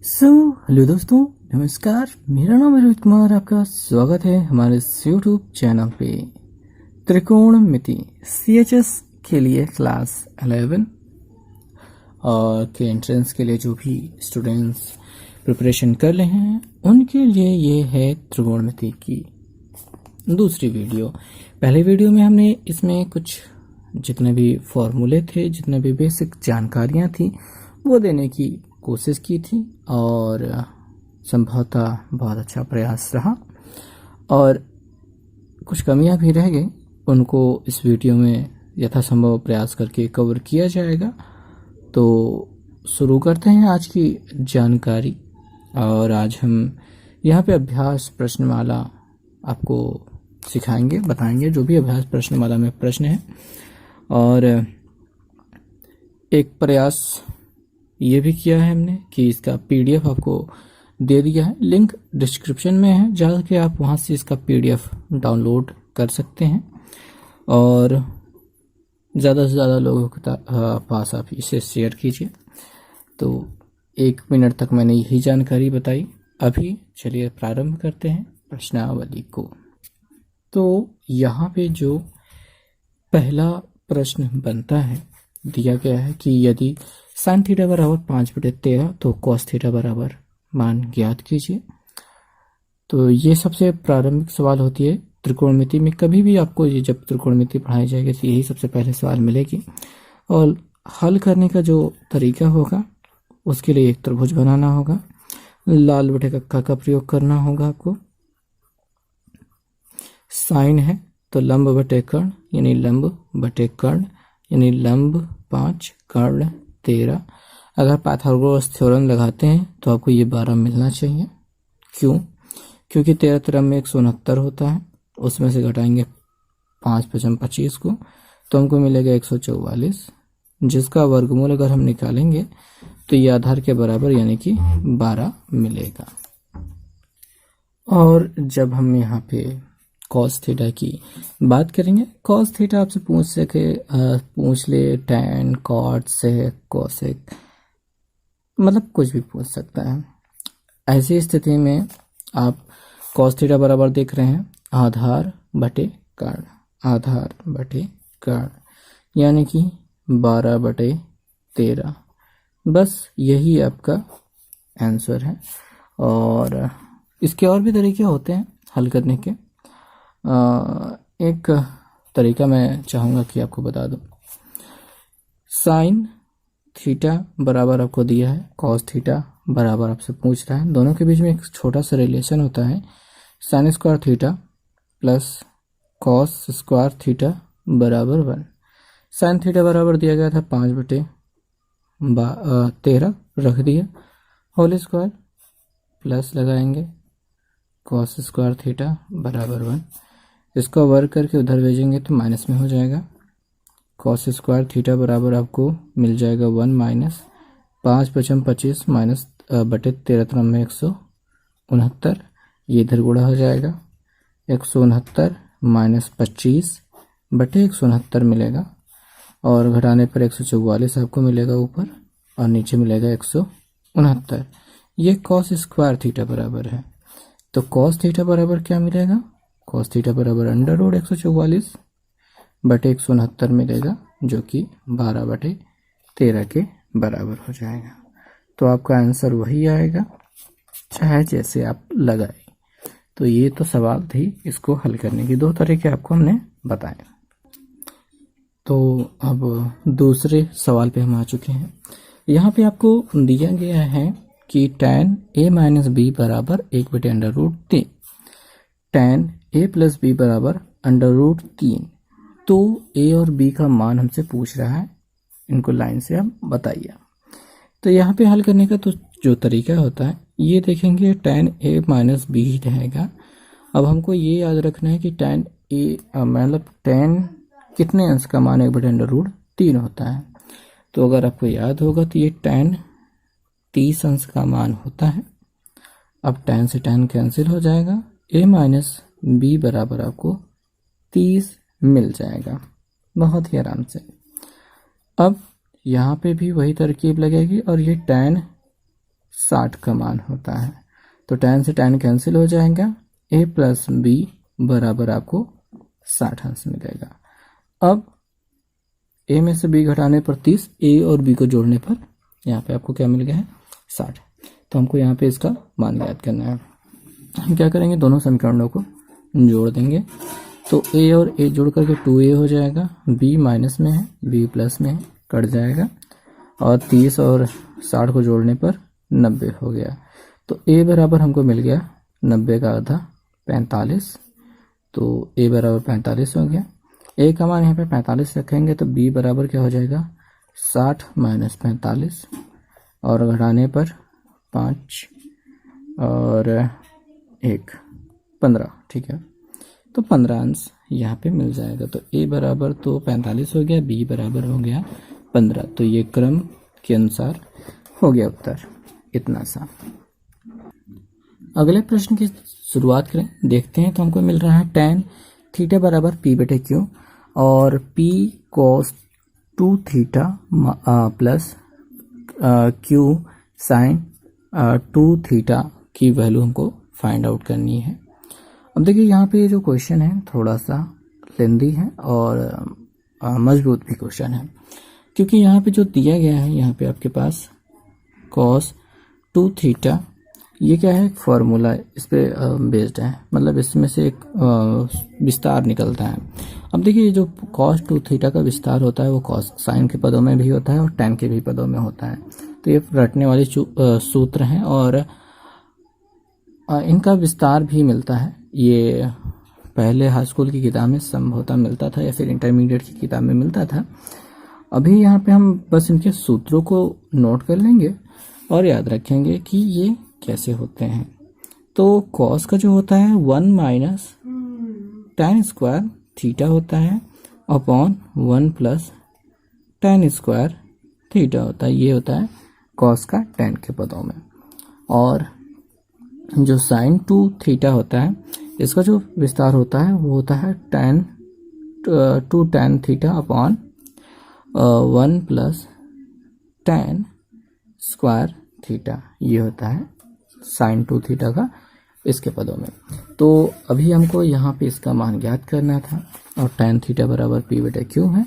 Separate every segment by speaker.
Speaker 1: Hello दोस्तों, नमस्कार। मेरा नाम है रोहित कुमार। आपका स्वागत है हमारे यूट्यूब चैनल पे। त्रिकोणमिति CHS के लिए क्लास 11 और के एंट्रेंस के लिए जो भी स्टूडेंट्स प्रिपरेशन कर रहे हैं उनके लिए ये है त्रिकोणमिति की दूसरी वीडियो। पहले वीडियो में हमने इसमें कुछ जितने भी फॉर्मूले थे, जितने भी बेसिक जानकारियाँ थी वो देने की कोशिश की थी और संभवतः बहुत अच्छा प्रयास रहा और कुछ कमियां भी रह गई, उनको इस वीडियो में यथासंभव प्रयास करके कवर किया जाएगा। तो शुरू करते हैं आज की जानकारी। और आज हम यहाँ पे अभ्यास प्रश्नमाला आपको सिखाएंगे, बताएंगे जो भी अभ्यास प्रश्नमाला में प्रश्न है। और एक प्रयास ये भी किया है हमने कि इसका PDF आपको दे दिया है, लिंक डिस्क्रिप्शन में है, जाके आप वहाँ से इसका PDF डाउनलोड कर सकते हैं और ज़्यादा से ज़्यादा लोगों के पास आप इसे शेयर कीजिए। तो 1 मिनट तक मैंने यही जानकारी बताई। अभी चलिए प्रारंभ करते हैं प्रश्नावली को। तो यहाँ पे जो पहला प्रश्न बनता है, दिया गया है कि यदि साइन थीटा बराबर 5/13 तो कॉस थीटा बराबर मान ज्ञात कीजिए। तो ये सबसे प्रारंभिक सवाल होती है त्रिकोणमिति में। कभी भी आपको ये जब त्रिकोणमिति पढ़ाई जाएगी तो यही सबसे पहले सवाल मिलेगी और हल करने का जो तरीका होगा उसके लिए एक त्रिभुज बनाना होगा, लाल बटे कक्का का प्रयोग करना होगा आपको। साइन है तो लंब बटे कर्ण यानी लंब बटे कर्ण यानी लंब 5 कर्ण 13। अगर पाइथागोरस थ्योरम लगाते हैं तो आपको ये 12 मिलना चाहिए। क्यों? क्योंकि 13 तरफ में 169 होता है, उसमें से घटाएंगे 5 5 25 को तो हमको मिलेगा 144, जिसका वर्गमूल अगर हम निकालेंगे तो ये आधार के बराबर यानी कि 12 मिलेगा। और जब हम यहाँ पे कॉस थीटा की बात करेंगे, कॉस थीटा आपसे पूछ ले टैन कॉट सेक कोसेक, मतलब कुछ भी पूछ सकता है। ऐसी स्थिति में आप कॉस थीटा बराबर देख रहे हैं आधार बटे कर्ण, आधार बटे कर्ण यानी कि 12/13। बस यही आपका आंसर है। और इसके और भी तरीके होते हैं हल करने के। एक तरीका मैं चाहूँगा कि आपको बता दूं। साइन थीटा बराबर आपको दिया है, कॉस थीटा बराबर आपसे पूछ रहा है। दोनों के बीच में एक छोटा सा रिलेशन होता है, sine square theta plus cos square theta बराबर 1। साइन थीटा बराबर दिया गया था 5/13 रख दिया, होल स्क्वायर प्लस लगाएंगे कॉस स्क्वायर थीटा बराबर 1। इसको वर्ग करके उधर भेजेंगे तो माइनस में हो जाएगा। कॉस स्क्वायर थीटा बराबर आपको मिल जाएगा 1 माइनस 5 5 25 माइनस बटे 13 तरह में 169, ये इधर गुणा हो जाएगा। 169 माइनस 25 बटे 169 मिलेगा और घटाने पर 144 आपको मिलेगा ऊपर और नीचे मिलेगा 169। ये कॉस स्क्वायर थीटा बराबर है। तो कॉस थीटा बराबर क्या मिलेगा? कॉस थीटा बराबर अंडर रूट 144 बटे 169 मिलेगा, जो कि 12/13 के बराबर हो जाएगा। तो आपका आंसर वही आएगा चाहे जैसे आप लगाए। तो ये तो सवाल थी, इसको हल करने की 2 तरीके आपको हमने बताए। तो अब दूसरे सवाल पे हम आ चुके हैं। यहाँ पे आपको दिया गया है कि tan a माइनस बी बराबर 1/√3, tan a प्लस बी बराबर √3। तो a और b का मान हमसे पूछ रहा है, इनको लाइन से आप बताइए। तो यहाँ पे हल करने का तो जो तरीका होता है ये देखेंगे, tan a माइनस बी रहेगा। अब हमको ये याद रखना है कि tan a मतलब tan कितने अंश का मान 1/√3 होता है। तो अगर आपको याद होगा तो ये tan 30 अंश का मान होता है। अब tan से tan कैंसिल हो जाएगा, a माइनस बी बराबर आपको 30 मिल जाएगा बहुत ही आराम से। अब यहाँ पे भी वही तरकीब लगेगी और ये tan 60 का मान होता है। तो tan से tan कैंसिल हो जाएगा, a प्लस बी बराबर आपको 60 अंश मिलेगा। अब a में से b घटाने पर 30, a और b को जोड़ने पर यहाँ पे आपको क्या मिल गया है 60। तो हमको यहाँ पे इसका मान याद करना है। हम क्या करेंगे, दोनों समीकरणों को जोड़ देंगे। तो a और a जोड़ करके 2a हो जाएगा, b माइनस में है, b प्लस में है, कट जाएगा, और 30 और 60 को जोड़ने पर 90 हो गया। तो a बराबर हमको मिल गया 90 का आधा 45। तो a बराबर 45 हो गया। a का मान यहाँ पे 45 रखेंगे तो b बराबर क्या हो जाएगा 60 माइनस 45, और घटाने पर 5 और 1 15, ठीक है। तो 15 अंश यहाँ पे मिल जाएगा। तो a बराबर तो 45 हो गया, b बराबर हो गया 15। तो ये क्रम के अनुसार हो गया उत्तर, इतना सा। अगले प्रश्न की शुरुआत करें, देखते हैं। तो हमको मिल रहा है tan थीटा बराबर p बटे q, और p cos 2 theta plus q sin 2 theta की वैल्यू हमको फाइंड आउट करनी है। अब देखिए यहाँ पे जो क्वेश्चन है थोड़ा सा लेंदी है और मजबूत भी क्वेश्चन है, क्योंकि यहाँ पे जो दिया गया है, यहाँ पे आपके पास cos 2 थीटा, ये क्या है, एक फॉर्मूला इस पे बेस्ड है, मतलब इसमें से एक विस्तार निकलता है। अब देखिए जो cos 2 थीटा का विस्तार होता है वो cos साइन के पदों में भी होता है और tan के भी पदों में होता है। तो ये रटने वाले सूत्र हैं और इनका विस्तार भी मिलता है। ये पहले हाई स्कूल की किताब में संभवतः मिलता था या फिर इंटरमीडिएट की किताब में मिलता था। अभी यहाँ पे हम बस इनके सूत्रों को नोट कर लेंगे और याद रखेंगे कि ये कैसे होते हैं। तो cos का जो होता है 1 माइनस tan स्क्वायर थीटा होता है upon 1 plus tan square theta होता है। ये होता है cos का tan के पदों में। और जो sin 2 थीटा होता है, इसका जो विस्तार होता है वो होता है tan 2 tan theta upon 1 plus tan square theta. ये होता है sin 2 थीटा का इसके पदों में। तो अभी हमको यहाँ पे इसका मान ज्ञात करना था, और tan थीटा बराबर p बटे q है।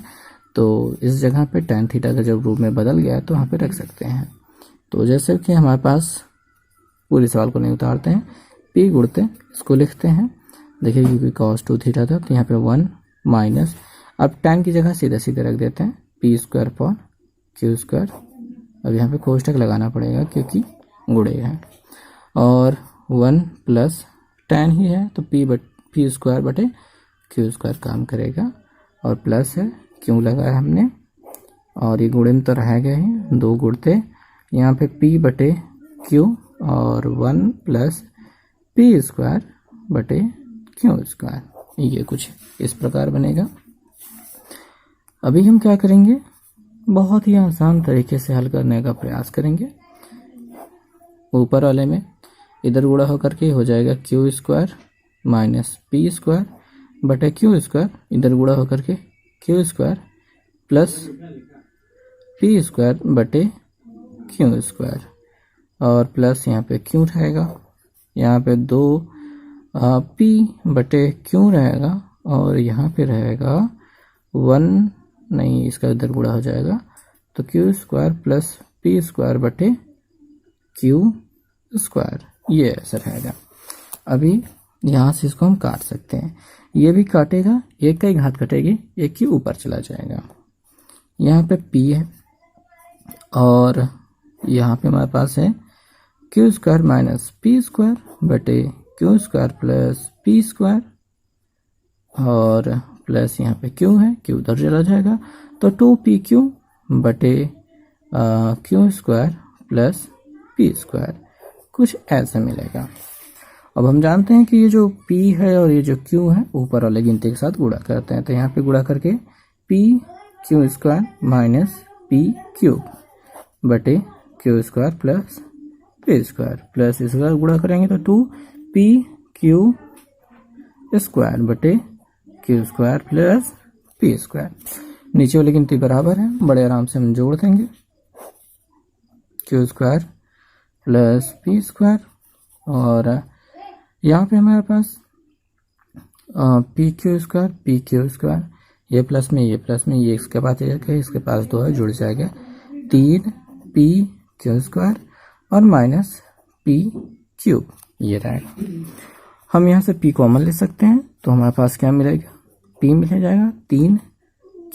Speaker 1: तो इस जगह पे tan थीटा का जब रूप में बदल गया तो वहाँ पे रख सकते हैं। तो जैसे कि हमारे पास पूरे सवाल को नहीं उतारते हैं, p गुणते इसको लिखते हैं। देखिए क्योंकि cos 2 थीटा था तो यहाँ पे 1 माइनस, अब tan की जगह सीधे सीधे रख देते हैं p square upon q square. अब यहाँ पे कोष्टक लगाना पड़ेगा क्योंकि गुणे है, और 1 प्लस tan ही है तो p स्क्वायर बटे q स्क्वायर काम करेगा, और प्लस है क्यों लगाया हमने, और ये गुणे में तो रह गए हैं, 2 गुणते यहाँ पे p बटे q और 1 प्लस p स्क्वायर बटे q स्क्वायर। ये कुछ इस प्रकार बनेगा। अभी हम क्या करेंगे, बहुत ही आसान तरीके से हल करने का प्रयास करेंगे। ऊपर वाले में इधर गुणा होकर के हो जाएगा q square minus p square बटे q स्क्वायर, इधर गुणा होकर के q square plus p square बटे q स्क्वायर, और प्लस यहाँ पे q रहेगा, यहाँ पे 2 p बटे q रहेगा, और यहाँ पे रहेगा 1 नहीं, इसका इधर गुणा हो जाएगा तो q square plus p square बटे q स्क्वायर। ये ऐसा रहेगा। अभी यहाँ से इसको हम काट सकते हैं, ये भी काटेगा, एक का ही घात कटेगी, एक ही ऊपर चला जाएगा। यहाँ पे p है और यहाँ पे हमारे पास है q square minus p square बटे q square plus p square, और प्लस यहाँ पे q है, q उधर चला जाएगा तो 2pq बटे q square plus p square, कुछ ऐसा मिलेगा। अब हम जानते हैं कि ये जो p है और ये जो q है ऊपर वाले गिनती के साथ गुणा करते हैं, तो यहाँ पे गुणा करके p q square minus p cube बटे q square plus p square, plus इसका गुणा करेंगे तो 2pq स्क्वायर बटे q square plus p square. नीचे वाली गिनती बराबर है, बड़े आराम से हम जोड़ देंगे। q square plus P square, और यहाँ पे हमारे पास पी क्यू स्क्वायर, ये प्लस में ये इसके पास है, इसके पास 2 है, जुड़ जाएगा 3 पी क्यू स्क्वायर और माइनस पी क्यूब, ये रहेगा। हम यहाँ से p कॉमन ले सकते हैं, तो हमारे पास क्या मिलेगा, p मिल जाएगा, 3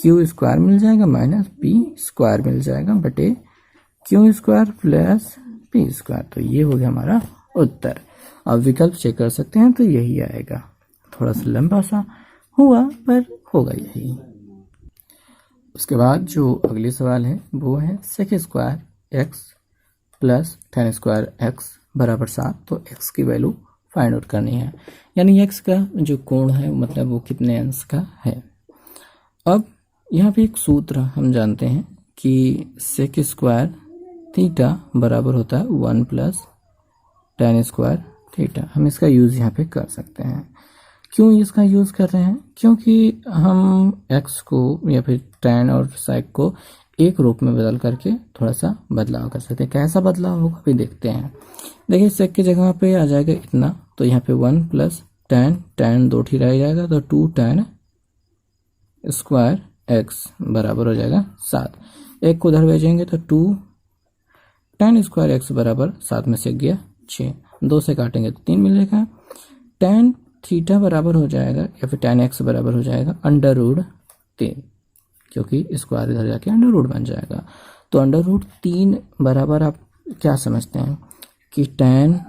Speaker 1: क्यू स्क्वायर मिल जाएगा माइनस पी स्क्वायर मिल जाएगा बटे Q square plus P square. तो ये हो गया हमारा उत्तर। अब विकल्प चेक कर सकते हैं, तो यही आएगा। थोड़ा सा लंबा सा हुआ पर होगा यही। उसके बाद जो अगली सवाल है वो है sec square x plus tan square x बराबर 7। तो एक्स की वैल्यू फाइंड आउट करनी है, यानी एक्स का जो कोण है मतलब वो कितने अंश का है। अब यहाँ पे एक सूत्र हम जानते हैं कि सेक स्क्वायर थीटा बराबर होता है 1 प्लस टेन स्क्वायर थीटा। हम इसका यूज़ यहाँ पे कर सकते हैं। क्यों इसका यूज़ कर रहे हैं, क्योंकि हम एक्स को या फिर टेन और सेक को एक रूप में बदल करके थोड़ा सा बदलाव कर सकते हैं। कैसा बदलाव होगा अभी देखते हैं। देखिए सेक की जगह पे आ जाएगा इतना, तो यहाँ पे 1 प्लस टेन 2 ठीक रह जाएगा, तो 2 टेन स्क्वायर एक्स बराबर हो जाएगा 7। एक को उधर भेजेंगे तो 2 टेन स्क्वायर एक्स बराबर 7 में से गया 6, 2 से काटेंगे तो 3 मिलेगा। टेन थीटा बराबर हो जाएगा या फिर टेन एक्स बराबर हो जाएगा अंडर रूट 3, क्योंकि स्क्वायर इधर जाके अंडर रूट बन जाएगा। तो अंडर रूट 3 बराबर आप क्या समझते हैं कि टेन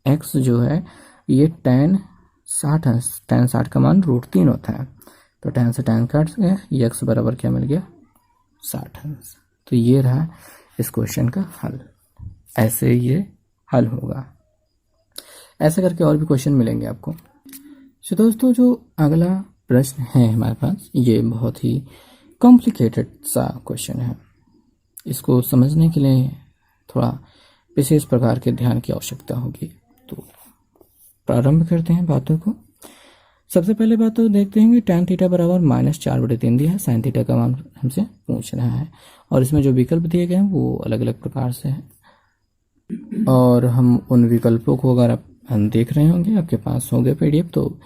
Speaker 1: एक्स जो है ये टेन 60 का मान रूट 3 होता है, तो टेन से टेन काट गया, ये एक्स बराबर क्या मिल गया 60। तो ये रहा इस क्वेश्चन का हल। ऐसे ये हल होगा। ऐसे करके और भी क्वेश्चन मिलेंगे आपको। तो दोस्तों जो अगला प्रश्न है हमारे पास, ये बहुत ही कॉम्प्लिकेटेड सा क्वेश्चन है। इसको समझने के लिए थोड़ा विशेष प्रकार के ध्यान की आवश्यकता होगी। तो प्रारंभ करते हैं बातों को। सबसे पहले बात तो देखते हैं कि tan थीटा बराबर -4/3 दिया है, sin थीटा का मान हमसे पूछ रहा है, और इसमें जो विकल्प दिए गए हैं वो अलग अलग प्रकार से हैं। और हम उन विकल्पों को अगर हम देख रहे होंगे, आपके पास होंगे PDF, तो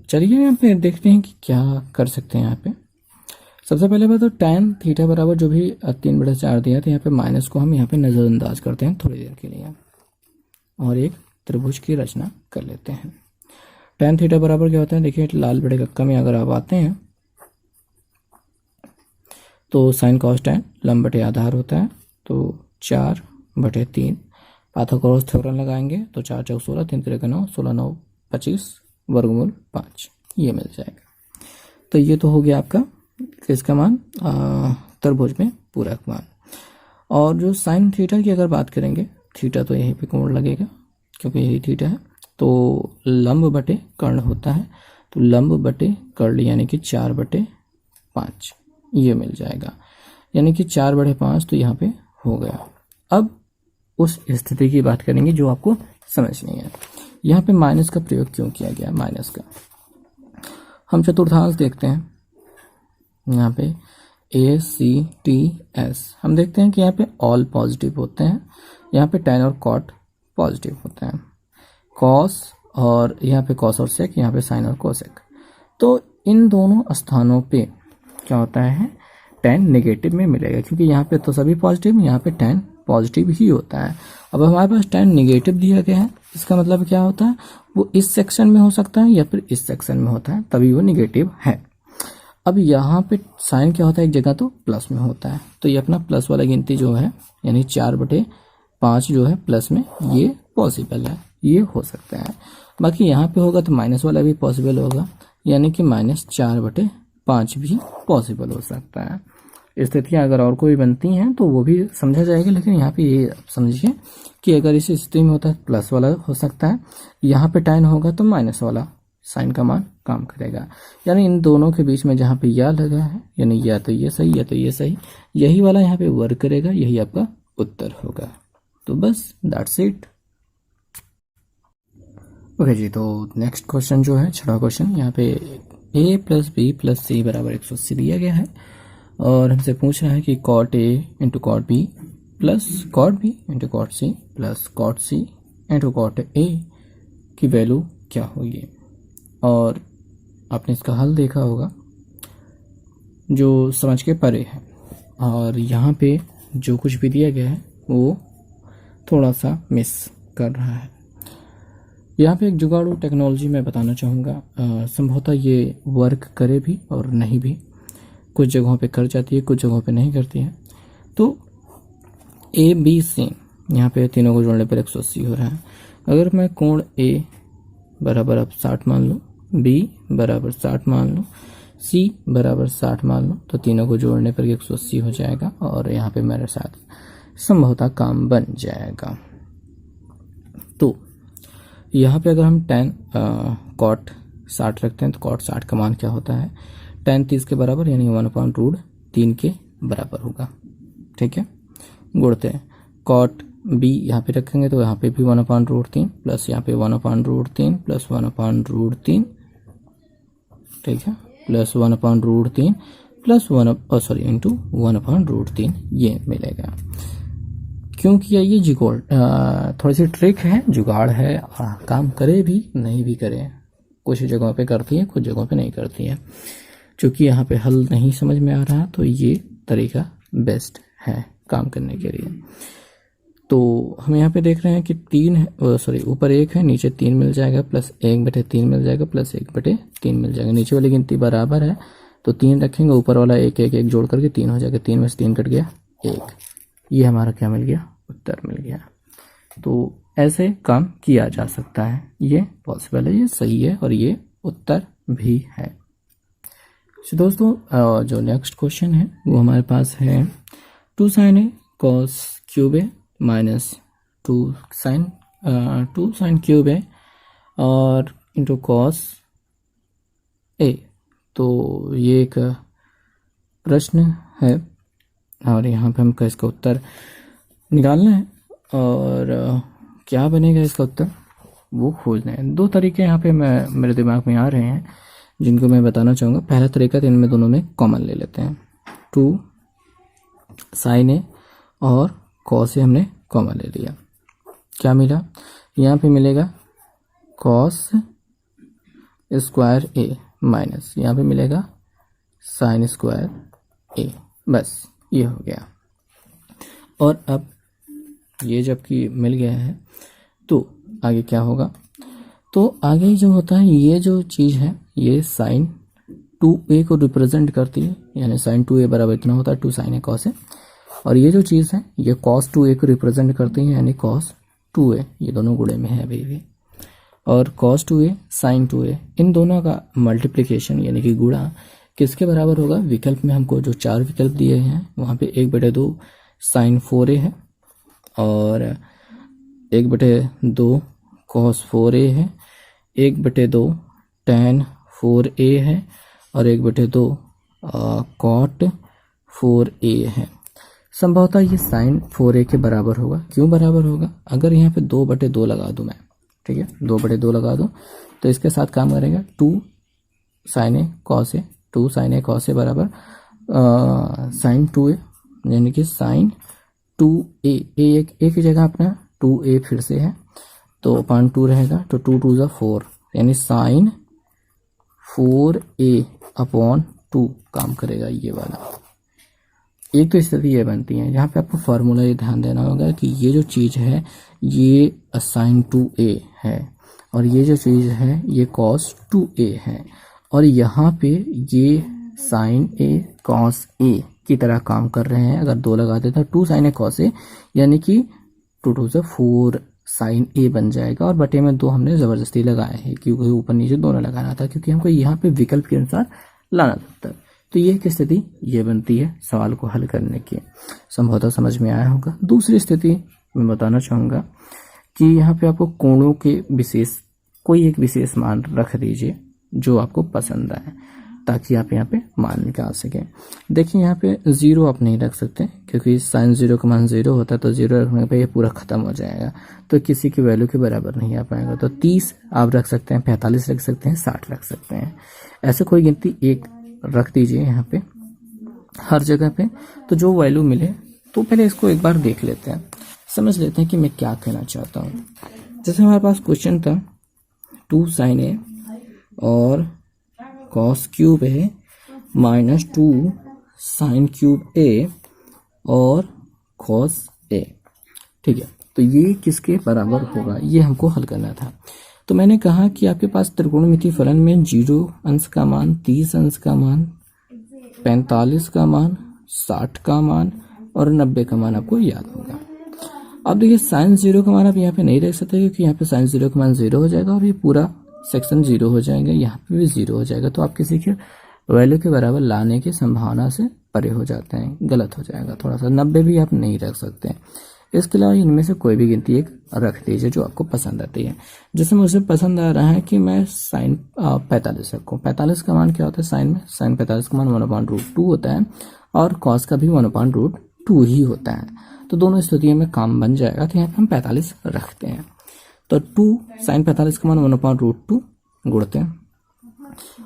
Speaker 1: चलिए यहाँ पे देखते हैं कि क्या कर सकते हैं। यहाँ पे सबसे पहले बात तो tan थीटा बराबर जो भी 3/4 दिया था, यहाँ पे माइनस को हम यहाँ पे नज़रअंदाज करते हैं थोड़ी देर के लिए, और एक त्रिभुज की रचना कर लेते हैं। tan थीटा बराबर क्या होता है, देखिए लाल बड़े कक्का में अगर आप आते हैं तो साइन कॉस tan लंब बटे आधार होता है, तो 4/3 पाइथागोरस थ्योरम लगाएंगे तो 4 चौक 16, 3 तिरक 9, 16 9 25 वर्गमूल 5, ये मिल जाएगा। तो ये तो हो गया आपका किसका मान, त्रिभुज में पूरक मान। और जो साइन थीटा की अगर बात करेंगे, थीटा तो यहीं पे कोण लगेगा क्योंकि यही थीटा है, तो लंब बटे कर्ण होता है, तो लंब बटे कर्ण यानी कि 4/5 ये मिल जाएगा, यानी कि 4/5 तो यहाँ पे हो गया। अब उस स्थिति की बात करेंगे जो आपको समझनी है। यहाँ पे माइनस का प्रयोग क्यों किया गया, माइनस का हम चतुर्थांश देखते हैं। यहाँ पे ACTS हम देखते हैं कि यहाँ पे ऑल पॉजिटिव होते हैं, यहाँ पे tan और कॉट पॉजिटिव होते हैं, कॉस और यहाँ पे कॉस और सेक, यहाँ पे साइन और कोसेक। तो इन दोनों स्थानों पे क्या होता है, tan नेगेटिव में मिलेगा, क्योंकि यहाँ पे तो सभी पॉजिटिव, यहाँ पे tan पॉजिटिव ही होता है। अब हमारे पास tan नेगेटिव दिया गया है, इसका मतलब क्या होता है, वो इस सेक्शन में हो सकता है या फिर इस सेक्शन में होता है, तभी वो नेगेटिव है। अब यहाँ पे साइन क्या होता है, एक जगह तो प्लस में होता है, तो ये अपना प्लस वाला गिनती जो है यानी 4/5 जो है प्लस में, ये पॉसिबल है, ये हो सकता है। बाकी यहाँ पे होगा तो माइनस वाला भी पॉसिबल होगा, यानी कि -4/5 भी पॉसिबल हो सकता है। स्थितियाँ अगर और कोई बनती हैं तो वो भी समझा जाएगा, लेकिन यहाँ पे ये समझिए कि अगर इस स्थिति में होता है प्लस वाला हो सकता है, यहाँ पे tan होगा तो माइनस वाला साइन का मान काम करेगा। यानी इन दोनों के बीच में जहाँ पे या लगा है, यानी या तो ये सही या तो ये सही, यही वाला यहाँ पे वर्क करेगा, यही आपका उत्तर होगा। तो बस दैट्स इट। ओके जी, तो नेक्स्ट क्वेश्चन जो है 6वां क्वेश्चन, यहाँ पे a + b + c = 180 दिया गया है, और हमसे पूछ रहा है कि cot a × cot b plus cot B into cot C plus cot C into cot A की वैल्यू क्या होगी। और आपने इसका हल देखा होगा जो समझ के परे है, और यहाँ पे जो कुछ भी दिया गया है वो थोड़ा सा मिस कर रहा है। यहाँ पे एक जुगाड़ू टेक्नोलॉजी मैं बताना चाहूँगा, संभवतः ये वर्क करे भी और नहीं भी, कुछ जगहों पे कर जाती है, कुछ जगहों पे नहीं करती है। तो ए बी सी यहाँ पे तीनों को जोड़ने पर 180 हो रहा है। अगर मैं कोण ए बराबर अब 60 मान लूँ, बी बराबर 60 मान लूँ, सी बराबर 60 मान लूँ, तो तीनों को जोड़ने पर 180 हो जाएगा और यहाँ पे मेरे साथ संभवतः काम बन जाएगा। तो यहाँ पे अगर हम tan कॉट 60 रखते हैं तो कॉट 60 का मान क्या होता है, tan 30 के बराबर यानी 1/√3 के बराबर होगा। ठीक है, गुणते हैं कॉट बी यहाँ पे रखेंगे तो यहाँ पे भी 1/√3 प्लस यहाँ पे 1/√3 प्लस 1/√3, ठीक है, प्लस 1/√3 प्लस इंटू 1/√3 ये मिलेगा। क्यों किया ये जुगाड़, थोड़ी सी ट्रिक है, जुगाड़ है, काम करे भी नहीं भी करे, कुछ जगहों पे करती है कुछ जगहों पे नहीं करती है। चूँकि यहाँ पे हल नहीं समझ में आ रहा तो ये तरीका बेस्ट है काम करने के लिए। तो हम यहाँ पे देख रहे हैं कि 3 ऊपर 1 है, नीचे 3 मिल जाएगा, प्लस 1/3 मिल जाएगा, प्लस 1/3 मिल जाएगा। नीचे वाली गिनती बराबर है तो 3 रखेंगे, ऊपर वाला 1 1 1 जोड़ करके 3 हो जाएगा, 3 में से 3 कट गया 1, ये हमारा क्या मिल गया, उत्तर मिल गया। तो ऐसे काम किया जा सकता है, ये पॉसिबल है, ये सही है और ये उत्तर भी है। तो दोस्तों जो नेक्स्ट क्वेश्चन है वो हमारे पास है 2 sin a cos cube A minus 2 sin cube A और इंटू कॉस ए। तो ये एक प्रश्न है और यहाँ पे हमको इसका उत्तर निकालना है और क्या बनेगा इसका उत्तर वो खोजना है। 2 तरीके यहाँ पे मेरे दिमाग में आ रहे हैं जिनको मैं बताना चाहूँगा। पहला तरीका तो इनमें दोनों में कॉमन ले लेते हैं, 2 sin a और cos a हमने कॉमन ले लिया, क्या मिला, यहाँ पे मिलेगा cos स्क्वायर a माइनस यहाँ पे मिलेगा sin स्क्वायर a, बस ये हो गया। और अब ये जबकि मिल गया है तो आगे क्या होगा, तो आगे जो होता है ये जो चीज़ है ये sin 2a को रिप्रेजेंट करती है, यानी sin 2a बराबर इतना होता है 2 sin a cos a, और ये जो चीज़ है ये cos 2a को रिप्रेजेंट करती है यानी cos 2a, ये दोनों गुणे में है अभी भी, और cos 2a sin 2a इन दोनों का मल्टीप्लिकेशन यानी कि गुणा किसके बराबर होगा, विकल्प में हमको जो 4 विकल्प दिए हैं वहाँ पे 1/2 sin 4a है और 1/2 cos 4a है, 1/2 tan 4a है और 1/2 cot 4a है। संभवतः ये sin 4a के बराबर होगा। क्यों बराबर होगा, अगर यहाँ पे 2/2 लगा दूँ मैं, ठीक है, 2/2 लगा दूँ तो इसके साथ काम करेगा 2 sin a cos a, 2 sin a cos a बराबर sin 2a यानी कि sin 2a, एक ही जगह अपना 2a फिर से है तो 2 रहेगा, तो 2 2 ज़ा 4 यानी sin 4a/2 काम करेगा ये वाला। एक तो स्थिति ये बनती है, यहाँ पे आपको फार्मूला ये ध्यान देना होगा कि ये जो चीज़ है ये sin 2a है और ये जो चीज़ है ये cos 2a है और यहाँ पे ये sin a cos a की तरह काम कर रहे हैं। अगर 2 लगा देता 2 sin a cos a यानी कि 2 2 ज़ा 4 sin a बन जाएगा और बटे में 2 हमने ज़बरदस्ती लगाया है क्योंकि ऊपर नीचे दोनों लगाना था, क्योंकि हमको यहाँ पे विकल्प के अनुसार लाना था। तो ये एक स्थिति ये बनती है सवाल को हल करने की, संभवतः समझ में आया होगा। दूसरी स्थिति मैं बताना चाहूँगा कि यहाँ पे आपको कोणों के विशेष कोई एक विशेष मान रख दीजिए जो आपको पसंद आए ताकि आप यहाँ पे मान निकाल सकें। देखिए यहाँ पे 0 आप नहीं रख सकते क्योंकि sin 0 का मान 0 होता है, तो 0 रखने पे ये पूरा ख़त्म हो जाएगा तो किसी की वैल्यू के बराबर नहीं आ पाएगा। तो 30 आप रख सकते हैं, 45 रख सकते हैं, 60 रख सकते हैं, ऐसे कोई गिनती एक रख दीजिए यहाँ पे हर जगह पे, तो जो वैल्यू मिले तो पहले इसको एक बार देख लेते हैं, समझ लेते हैं कि मैं क्या कहना चाहता हूँ। जैसे हमारे पास क्वेश्चन था 2 sin a और cos cube a minus 2 sin cube a और cos a, ठीक है। तो ये किसके बराबर होगा, ये हमको हल करना था। तो मैंने कहा कि आपके पास त्रिकोणमितीय फलन में 0 अंश का मान, 30 अंश का मान, 45 का मान, 60 का मान और 90 का मान आपको याद होगा। अब देखिए साइन 0 का मान आप यहाँ पे नहीं रख सकते, क्योंकि यहाँ पे साइन 0 का मान 0 हो जाएगा और ये पूरा सेक्शन 0 हो जाएगा, यहाँ पे भी 0 हो जाएगा। तो आप किसी के वैल्यू के बराबर लाने की संभावना से परे हो जाते हैं, गलत हो जाएगा थोड़ा सा। 90 भी आप नहीं रख सकते। इसके अलावा इनमें से कोई भी गिनती एक रख दीजिए जो आपको पसंद आती है। जैसे मुझे पसंद आ रहा है कि मैं साइन 45 रखूँ। 45 का मान क्या होता है साइन में, साइन 45 का मान 1/√2 होता है और कॉस का भी 1/√2 ही होता है। तो दोनों स्थितियों में काम बन जाएगा। तो यहाँ पे हम 45 रखते हैं। तो 2 साइन 45 का मान 1/√2 गुणते हैं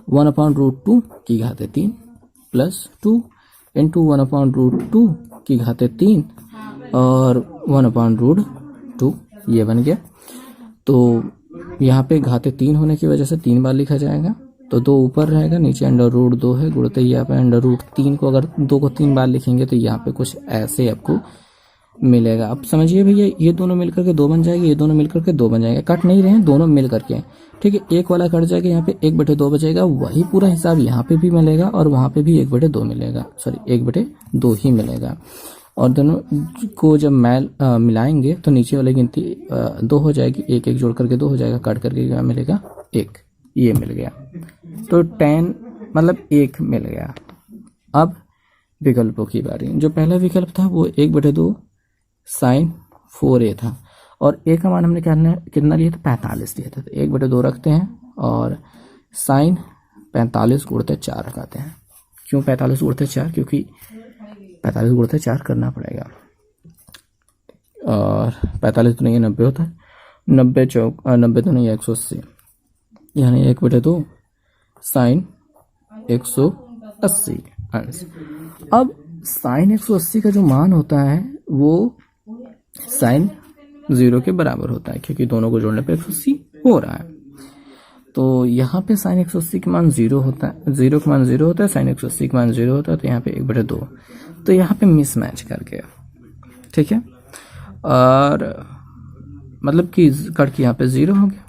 Speaker 1: 1/√2 की घात 3 प्लस 2 इंटू 1/√2 की घात 3 और 1/√2 ये बन गया। तो यहाँ पे घाते 3 होने की वजह से 3 बार लिखा जाएगा। तो 2 ऊपर रहेगा, नीचे √2 है, गुणते यहाँ पे √3 को अगर 2 को 3 बार लिखेंगे तो यहाँ पे कुछ ऐसे आपको मिलेगा। अब समझिए भैया, ये दोनों मिलकर के 2 बन जाएंगे, ये दोनों मिलकर के 2 बन जाएंगे, कट नहीं रहे हैं दोनों मिल करके, ठीक है। एक वाला कट जाएगा, यहाँ पे 1/2 बचेगा। वही पूरा हिसाब यहाँ पे भी मिलेगा और वहाँ पे भी 1/2 मिलेगा, सॉरी 1/2 ही मिलेगा। और दोनों को जब मिलाएंगे तो नीचे वाली गिनती 2 हो जाएगी, 1 1 जोड़ करके 2 हो जाएगा, काट करके क्या मिलेगा 1, ये मिल गया। तो 10 मतलब 1 मिल गया। अब विकल्पों की बारी। जो पहला विकल्प था वो 1/2 साइन 4a था और a का मान हमने कितना लिया था 45 लिया था। तो 1/2 रखते हैं और साइन 45 गुणते 4 रखाते हैं। क्यों 45 गुणते 4, क्योंकि 45 गुणते 4 करना पड़ेगा। और 45 तो नहीं है 90 होता है, 90 तो नहीं है 180, यानी 1/2 साइन 180 अंश। अब साइन 180 का जो मान होता है वो साइन 0 के बराबर होता है, क्योंकि दोनों को जोड़ने पे 180 हो रहा है। तो यहाँ पे साइन 180 का मान 0 होता है, 0 का मान 0 होता है, साइन 180 का मान 0 होता है। तो यहाँ पे 1/2, तो यहाँ पे मिसमैच कर गया, ठीक है। और मतलब कि कट के यहाँ पे 0 हो गया।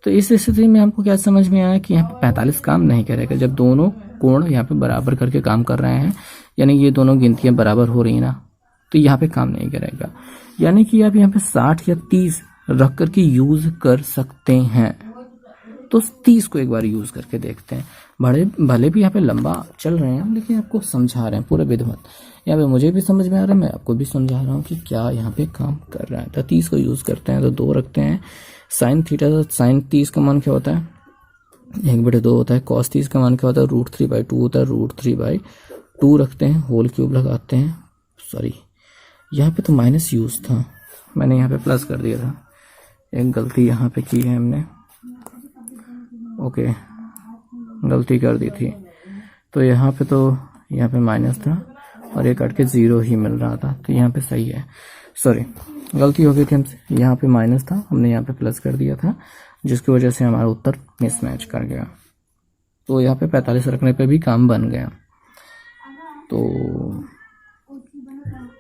Speaker 1: तो इस स्थिति में हमको क्या समझ में आया कि यहाँ पे 45 काम नहीं करेगा। जब दोनों कोण यहाँ पे बराबर करके काम कर रहे हैं, यानी ये दोनों गिनतियां बराबर हो रही ना, तो यहाँ पे काम नहीं करेगा। यानी कि आप यहाँ पे 60 या 30 रख करके यूज कर सकते हैं। तो 30 को एक बार यूज करके देखते हैं। भले भी यहाँ पे लंबा चल रहे हैं, लेकिन आपको समझा रहे हैं पूरे विधिवत। यहाँ पे मुझे भी समझ में आ रहा है, मैं आपको भी समझा रहा हूँ कि क्या यहाँ पे काम कर रहा है। तो 30 को यूज करते हैं। तो 2 रखते हैं साइन थीटा। साइन 30 का मान क्या होता है 1/2 होता है। कॉस 30 का मान क्या होता है √3/2 होता है। √3/2 रखते हैं, होल क्यूब लगाते हैं। सॉरी यहाँ पे तो माइनस यूज था, मैंने यहाँ पे प्लस कर दिया था, एक गलती यहाँ पे की है हमने, ओके गलती कर दी थी। तो यहाँ पे माइनस था और ये कट के 0 ही मिल रहा था। तो यहाँ पे सही है, सॉरी गलती हो गई थी हमसे, यहाँ पे माइनस था, हमने यहाँ पे प्लस कर दिया था, जिसकी वजह से हमारा उत्तर मिसमैच कर गया। तो यहाँ पे 45 रखने पे भी काम बन गया। तो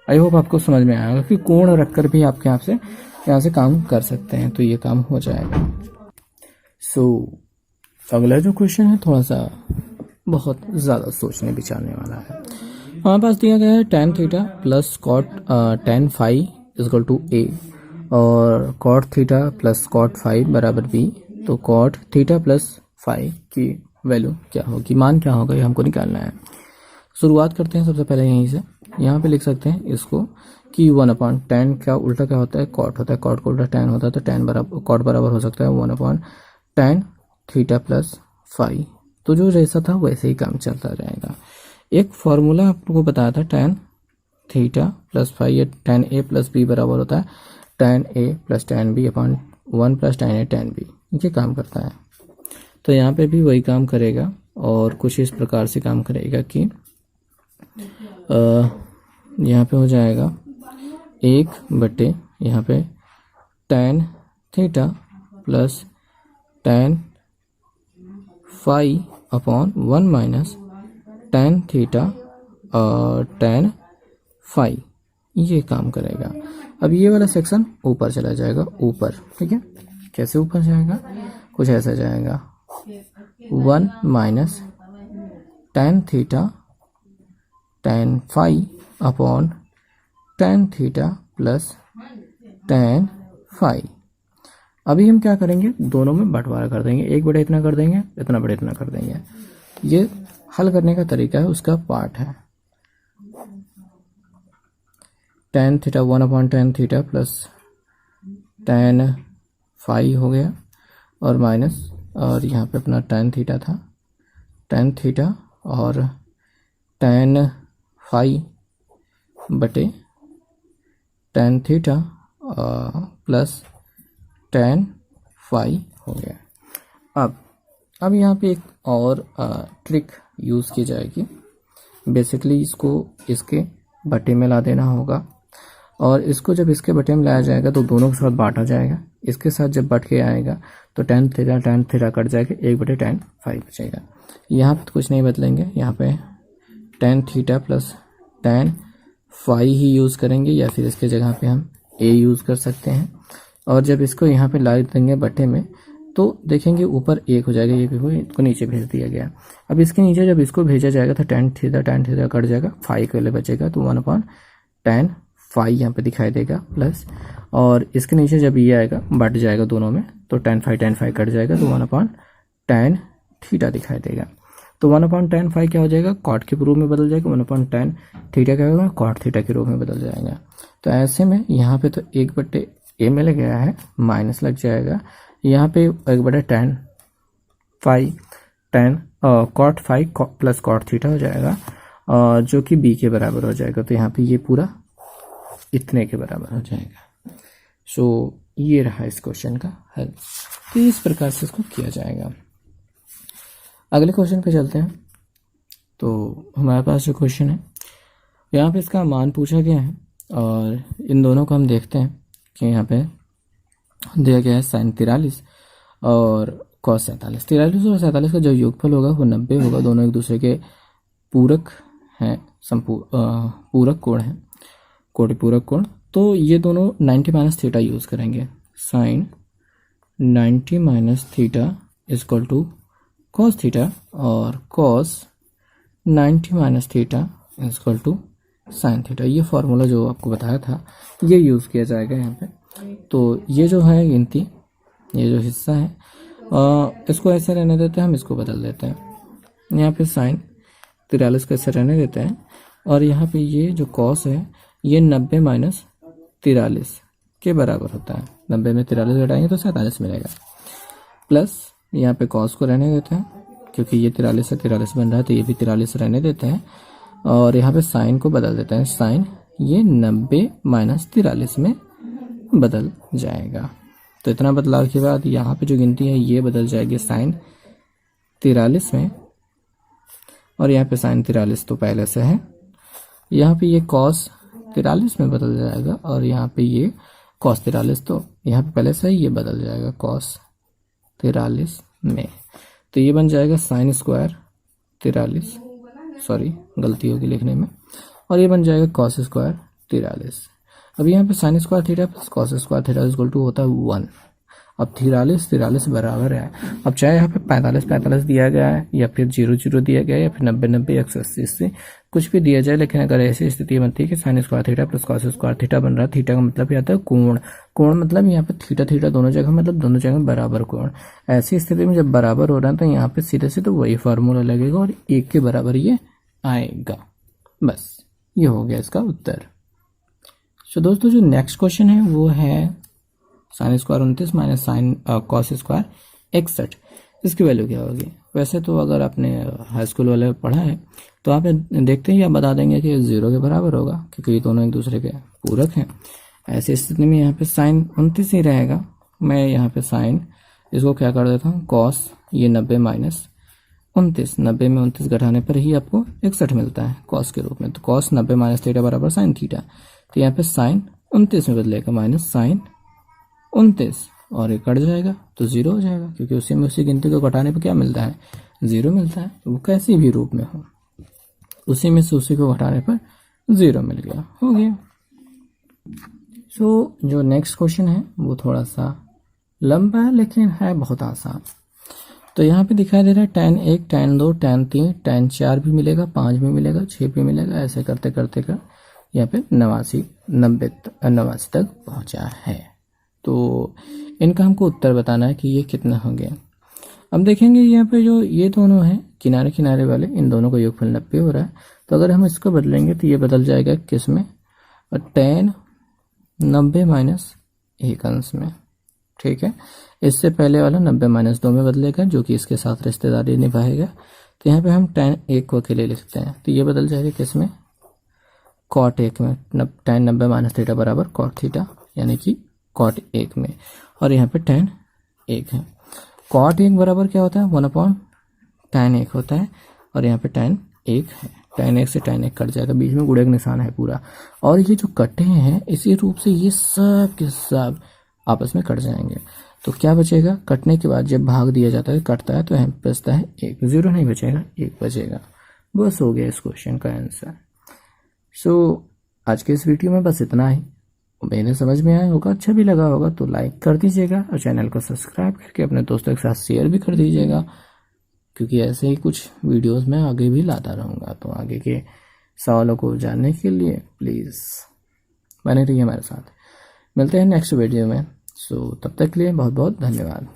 Speaker 1: आई होप आपको समझ में आएगा कि कोण रखकर भी आपके यहाँ से काम कर सकते हैं। तो ये काम हो जाएगा। अगला जो क्वेश्चन है थोड़ा सा बहुत ज़्यादा सोचने विचारने वाला है। हमारे पास दिया गया है tan theta plus cot tan phi is equal to a और cot theta plus cot phi बराबर b। तो कॉट थीटा प्लस फाई की वैल्यू क्या होगी, मान क्या होगा, ये हमको निकालना है। शुरुआत करते हैं सबसे पहले यहीं से। यहाँ पे लिख सकते हैं इसको कि 1/tan का उल्टा क्या होता है कॉट होता है, कॉट का उल्टा tan होता है। तो tan बराबर कॉट बराबर हो सकता है 1/tan थीटा प्लस फाई। तो जो जैसा था वैसे ही काम चलता जाएगा। एक फॉर्मूला आपको बताया था tan थीटा प्लस फाई या tan a प्लस b बराबर होता है tan a plus tan b upon 1 plus tan a tan b। ये काम करता है। तो यहाँ पे भी वही काम करेगा और कुछ इस प्रकार से काम करेगा कि यहाँ पे हो जाएगा 1 यहाँ पे tan theta plus tan phi upon 1 minus tan theta और tan फाई, ये काम करेगा। अब ये वाला सेक्शन ऊपर चला जाएगा, ऊपर, ठीक है। कैसे ऊपर जाएगा, कुछ ऐसा जाएगा 1 minus tan theta tan phi upon tan theta plus tan phi. अभी हम क्या करेंगे, दोनों में बंटवारा कर देंगे, 1 बटे इतना कर देंगे, इतना बटे इतना कर देंगे। ये हल करने का तरीका है, उसका पार्ट है। tan theta 1 upon tan theta plus tan phi हो गया, और माइनस, और यहाँ पे अपना tan थीटा था, tan थीटा और tan फाई बटे tan theta plus tan phi हो गया। अब यहाँ पे एक और ट्रिक यूज़ की जाएगी। बेसिकली इसको इसके बटे में ला देना होगा, और इसको जब इसके बटे में लाया जाएगा तो दोनों के साथ बांटा जाएगा। इसके साथ जब बट के आएगा तो tan थीटा कट जाएगा, 1 बटे tan फाई बचेगा। यहाँ पे तो कुछ नहीं बदलेंगे, यहाँ पे tan theta plus tan phi ही यूज़ करेंगे, या फिर इसके जगह पे हम a यूज़ कर सकते हैं। और जब इसको यहाँ पे ला देंगे बटे में तो देखेंगे ऊपर 1 हो जाएगा, ये भी इसको नीचे भेज दिया गया। अब इसके नीचे जब इसको भेजा जाएगा तो tan थीटा कट जाएगा, फाई के लिए बचेगा, तो 1 अपॉन tan फाई यहाँ पे दिखाई देगा प्लस, और इसके नीचे जब ये आएगा बट जाएगा दोनों में, तो tan फाई कट जाएगा, तो 1 अपॉन tan थीटा दिखाई देगा। तो 1 अपॉन tan फाई क्या हो जाएगा, कॉट के रूप में बदल जाएगा, 1 अपॉन tan थीटा क्या होगा, कॉट थीटा के रूप में बदल जाएगा। तो ऐसे में यहाँ पे तो 1 बटे a में लग गया है, माइनस लग जाएगा, यहाँ पे 1 बटे tan phi cot phi plus cot theta हो जाएगा, जो कि b के बराबर हो जाएगा। तो यहाँ पे ये पूरा इतने के बराबर हो जाएगा। सो ये रहा इस क्वेश्चन का हल। तो इस प्रकार से इसको किया जाएगा। अगले क्वेश्चन पे चलते हैं। तो हमारे पास जो क्वेश्चन है, यहाँ पे इसका मान पूछा गया है, और इन दोनों को हम देखते हैं कि यहाँ पे दिया गया है sin 43 और cos 47। 43 और 47 का जो योगफल होगा वो 90 होगा। दोनों एक दूसरे के पूरक हैं, पूरक कोण हैं, कोटि पूरक कोण। तो ये दोनों 90 माइनस थीटा यूज़ करेंगे। sin 90 minus theta equal to cos theta, और cos 90 minus theta equal to sin theta. ये फार्मूला जो आपको बताया था ये यूज़ किया जाएगा यहाँ पे। तो ये जो है गिनती, ये जो हिस्सा है, इसको ऐसे रहने देते हैं, हम इसको बदल देते हैं। यहाँ पे sin 43 को ऐसे रहने देते हैं, और यहाँ पे ये जो cos है ये 90 माइनस 43 के बराबर होता है। 90 में 43 घटाएंगे तो 47 मिलेगा, प्लस यहाँ पे cos को रहने देते हैं, क्योंकि ये 43 से 43 बन रहा है, तो ये भी 43 रहने देते हैं, और यहाँ पे sin को बदल देते हैं। sin ये 90 माइनस 43 में बदल जाएगा। तो इतना बदलाव के बाद यहाँ पे जो गिनती है ये बदल जाएगी sin 43 में, और यहाँ पे sin 43 तो पहले से है, यहाँ पे ये cos 43 में बदल जाएगा, और यहाँ पे ये cos 43 तो यहाँ पे पहले से है, ये बदल जाएगा cos 43 में। तो ये बन जाएगा sin स्क्वायर 43, सॉरी गलती होगी लिखने में, और ये बन जाएगा cos स्क्वायर 43। अब यहाँ पे sin square theta plus cos square theta equal to होता है 1। अब 43 बराबर है। अब चाहे यहाँ पे 45 दिया गया है, या फिर 0 दिया गया है, या फिर 90 180 से कुछ भी दिया जाए, लेकिन अगर ऐसी स्थिति बनती है कि sin square theta plus cos square theta बन रहा है, थीटा का मतलब ये आता है कोण, कोण मतलब यहाँ पे थीटा दोनों जगह, मतलब दोनों जगह बराबर कोण। ऐसी स्थिति में जब बराबर हो रहा है तो यहाँ पे सीधे से तो वही फार्मूला लगेगा, और 1 के बराबर ये आएगा। बस ये हो गया इसका उत्तर। तो दोस्तों जो नेक्स्ट क्वेश्चन है वो है sin square 29 minus cos square 61। इसकी वैल्यू क्या होगी। वैसे तो अगर आपने हाई स्कूल वाले पढ़ा है तो आप देखते ही आप बता देंगे कि 0 के बराबर होगा, क्योंकि ये दोनों एक दूसरे के पूरक हैं। ऐसी स्थिति में यहाँ पे sin 29 ही रहेगा। मैं यहाँ पे sin इसको क्या कर देता हूँ, cos ये 90 माइनस 29, 90 में 29 घटाने पर ही आपको 61 मिलता है cos के रूप में। तो cos 90 माइनस थीटा बराबर sin थीटा, तो यहाँ पे sin 29 में बदलेगा माइनस साइन 29 और ये कट जाएगा तो 0 हो जाएगा, क्योंकि उसी में उसी गिनती को घटाने पर क्या मिलता है, 0 मिलता है। वो कैसी भी रूप में हो, उसी में से उसी को घटाने पर 0 मिल गया, हो गया। सो जो नेक्स्ट क्वेश्चन है वो थोड़ा सा लंबा है लेकिन है बहुत आसान। तो यहाँ पे दिखाई दे रहा है tan 1, tan 2, tan 3, tan 4 भी मिलेगा, 5 भी मिलेगा, 6 भी मिलेगा, ऐसे करते करते कर यहाँ पे 89 तक पहुँचा है। तो इनका हमको उत्तर बताना है कि ये कितना हो गया। अब देखेंगे यहाँ पे जो ये दोनों हैं किनारे किनारे वाले, इन दोनों का योगफल 90 हो रहा है। तो अगर हम इसको बदलेंगे तो ये बदल जाएगा किस में, tan 90 माइनस 1 अंश में, ठीक है। इससे पहले वाला 90 माइनस 2 में बदलेगा, जो कि इसके साथ रिश्तेदारी निभाएगा। तो यहाँ पे हम tan 1 को अकेले लिख सकते हैं, तो ये बदल जाएगा किस में, cot 1 में। tan 90 माइनस थीटा बराबर cot थीटा, यानी कि cot 1 में, और यहाँ पे tan 1 है। cot 1 बराबर क्या होता है, 1/tan 1 होता है, और यहाँ पे tan 1 है। tan 1 से tan 1 कट जाएगा, बीच में गुणे का निशान है पूरा, और ये जो कटे हैं इसी रूप से ये सब के सब आपस में कट जाएंगे। तो क्या बचेगा, कटने के बाद जब भाग दिया जाता है, कटता है, तो यहाँ बचता है 1, 0 नहीं बचेगा, 1 बचेगा। बस हो गया इस क्वेश्चन का आंसर। सो आज के इस वीडियो में बस इतना ही। मेरे समझ में आया होगा, अच्छा भी लगा होगा तो लाइक कर दीजिएगा, और चैनल को सब्सक्राइब करके अपने दोस्तों के साथ शेयर भी कर दीजिएगा, क्योंकि ऐसे ही कुछ वीडियोस मैं आगे भी लाता रहूँगा। तो आगे के सवालों को जानने के लिए प्लीज़ बने रहिए हमारे साथ। मिलते हैं नेक्स्ट वीडियो में। सो तब तक के लिए बहुत बहुत धन्यवाद।